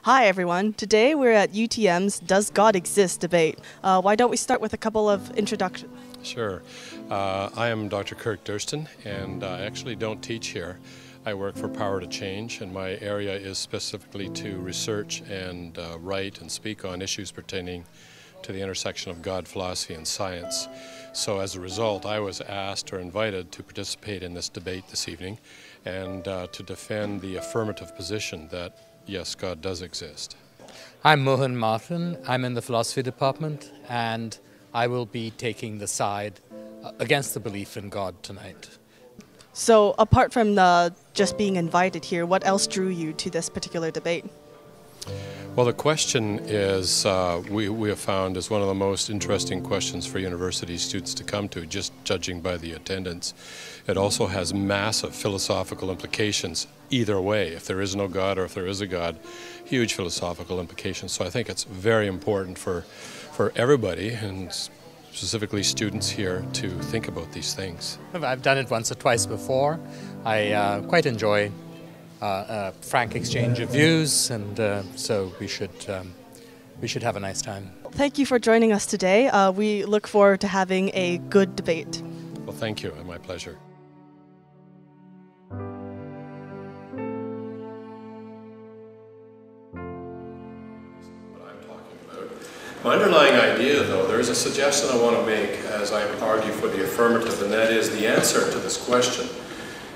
Hi everyone, today we're at UTM's Does God Exist debate. Why don't we start with a couple of introductions? Sure. I am Dr. Kirk Durston, and I actually don't teach here. I work for Power to Change, and my area is specifically to research and write and speak on issues pertaining to the intersection of God, philosophy, and science. So as a result, I was asked or invited to participate in this debate this evening and to defend the affirmative position that yes, God does exist. I'm Mohan Matthen. I'm in the philosophy department, and I will be taking the side against the belief in God tonight. So apart from just being invited here, what else drew you to this particular debate? Well, the question is, we have found, is one of the most interesting questions for university students to come to, just judging by the attendance. It also has massive philosophical implications either way. If there is no God or if there is a God, huge philosophical implications. So I think it's very important for everybody, and specifically students here, to think about these things. I've done it once or twice before. I quite enjoy frank exchange of views, and so we should have a nice time. Thank you for joining us today. We look forward to having a good debate. Well, thank you, and my pleasure. What I'm talking about. My underlying idea, though, there is a suggestion I want to make as I argue for the affirmative, and that is the answer to this question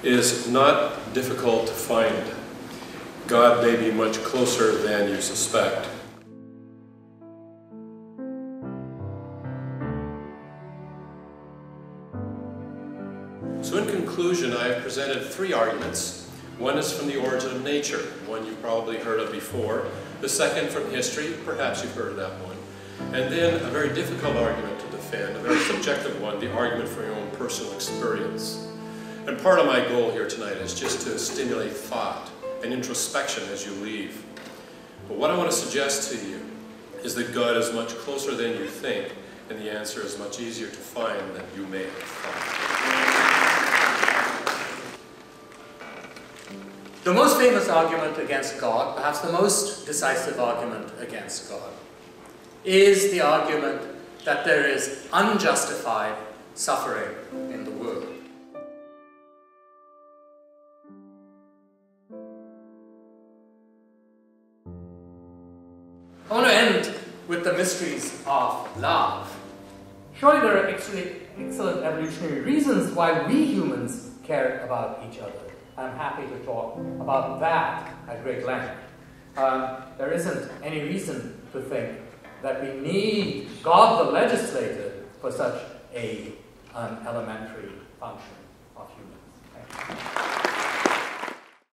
is not difficult to find. God may be much closer than you suspect. So in conclusion, I have presented three arguments. One is from the origin of nature, one you've probably heard of before. The second from history, perhaps you've heard of that one. And then a very difficult argument to defend, a very subjective one, the argument from your own personal experience. And part of my goal here tonight is just to stimulate thought and introspection as you leave. But what I want to suggest to you is that God is much closer than you think, and the answer is much easier to find than you may have thought. The most famous argument against God, perhaps the most decisive argument against God, is the argument that there is unjustified suffering in the world. I want to end with the mysteries of love. Surely there are excellent evolutionary reasons why we humans care about each other. I'm happy to talk about that at great length. There isn't any reason to think that we need God the legislator for such an elementary function.